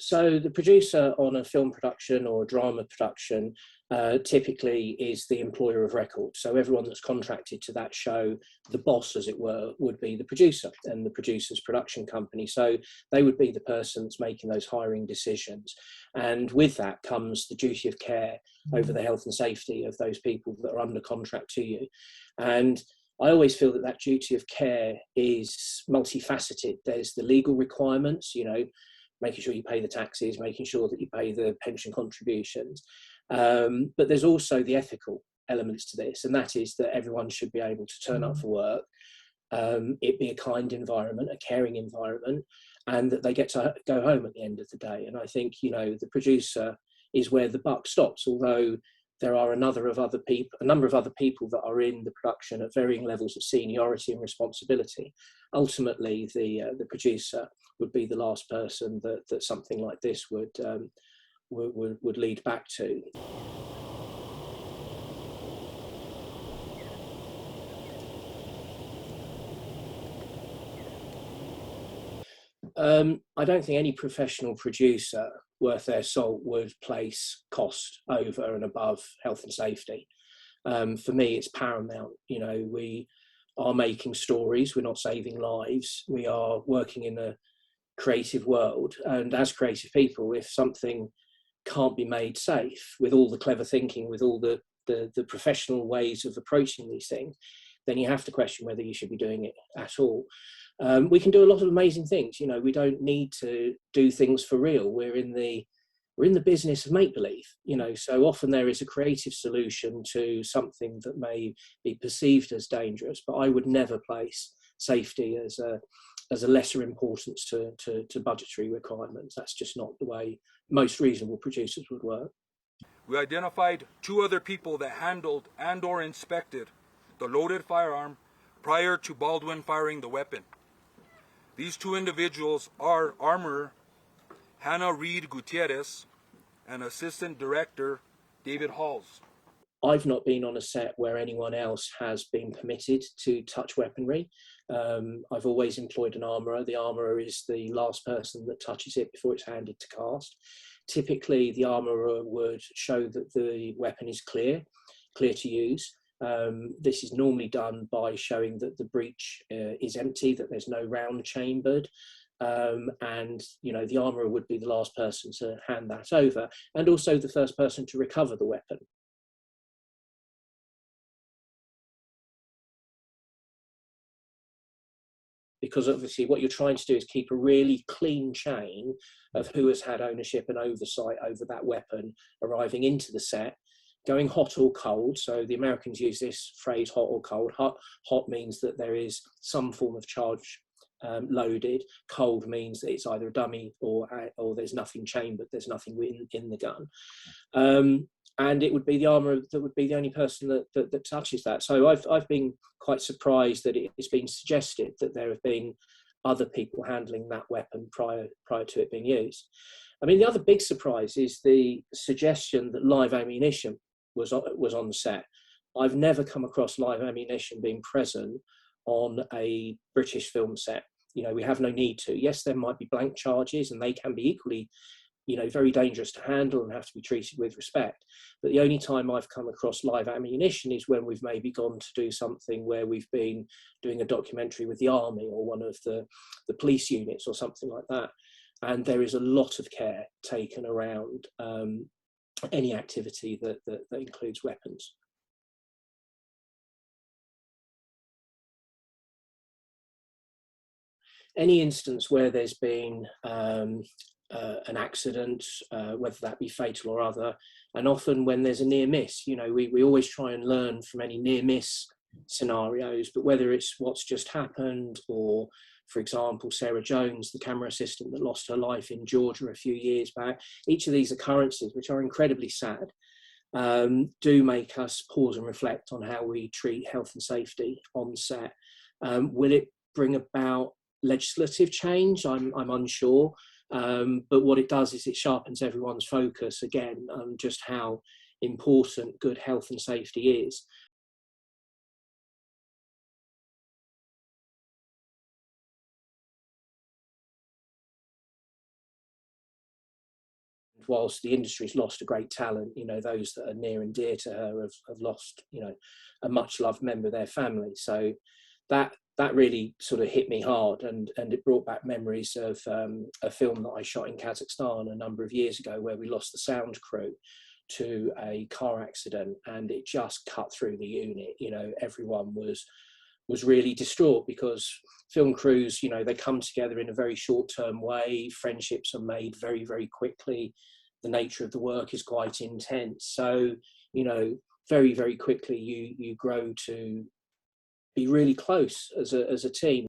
So the producer on a film production or a drama production typically is the employer of record. So everyone that's contracted to that show, the boss, as it were, would be the producer and the producer's production company. So they would be the person that's making those hiring decisions. And with that comes the duty of care over the health and safety of those people that are under contract to you. And I always feel that that duty of care is multifaceted. There's the legal requirements, making sure you pay the taxes, making sure that you pay the pension contributions. But there's also the ethical elements to this, and that is that everyone should be able to turn up for work, it be a kind environment, a caring environment, and that they get to go home at the end of the day. And I think, the producer is where the buck stops, although there are a number of other people that are in the production at varying levels of seniority and responsibility. Ultimately, the producer would be the last person that something like this would lead back to. I don't think any professional producer worth their salt would place cost over and above health and safety. For me, it's paramount. We are making stories, we're not saving lives. We are working in a creative world, and as creative people, if something can't be made safe, with all the clever thinking, with all the professional ways of approaching these things, then you have to question whether you should be doing it at all. We can do a lot of amazing things. We don't need to do things for real. We're in the business of make-believe. So often there is a creative solution to something that may be perceived as dangerous, but I would never place safety as a lesser importance to budgetary requirements. That's just not the way most reasonable producers would work. We identified 2 other people that handled and/or inspected the loaded firearm prior to Baldwin firing the weapon. These 2 individuals are Armorer Hannah Reed Gutierrez and Assistant Director David Halls. I've not been on a set where anyone else has been permitted to touch weaponry. I've always employed an armourer. The armourer is the last person that touches it before it's handed to cast. Typically, the armourer would show that the weapon is clear to use. This is normally done by showing that the breech is empty, that there's no round chambered, and the armourer would be the last person to hand that over, and also the first person to recover the weapon. Because obviously what you're trying to do is keep a really clean chain of who has had ownership and oversight over that weapon arriving into the set, going hot or cold. So the Americans use this phrase, hot or cold. Hot means that there is some form of charge loaded. Cold means that it's either a dummy or there's nothing chambered, there's nothing in the gun. And it would be the armourer that would be the only person that touches that. So I've been quite surprised that it's been suggested that there have been other people handling that weapon prior to it being used. I mean, the other big surprise is the suggestion that live ammunition was on the set. I've never come across live ammunition being present on a British film set. We have no need to. Yes, there might be blank charges, and they can be equally very dangerous to handle and have to be treated with respect. But the only time I've come across live ammunition is when we've maybe gone to do something where we've been doing a documentary with the army or one of the police units or something like that. And there is a lot of care taken around any activity that includes weapons. Any instance where there's been an accident, whether that be fatal or other, and often when there's a near miss, we always try and learn from any near miss scenarios, but whether it's what's just happened or, for example, Sarah Jones, the camera assistant that lost her life in Georgia a few years back, each of these occurrences, which are incredibly sad, do make us pause and reflect on how we treat health and safety on set. Will it bring about legislative change? I'm unsure. But what it does is it sharpens everyone's focus again on just how important good health and safety is. whilst the industry's lost a great talent, you know, those that are near and dear to her have lost, you know, a much loved member of their family. So that really sort of hit me hard, and it brought back memories of a film that I shot in Kazakhstan a number of years ago, where we lost the sound crew to a car accident, and it just cut through the unit. You know, everyone was really distraught, because film crews, you know, they come together in a very short-term way. Friendships are made very, very quickly. The nature of the work is quite intense. So, you know, very, very quickly you grow to be really close as a team.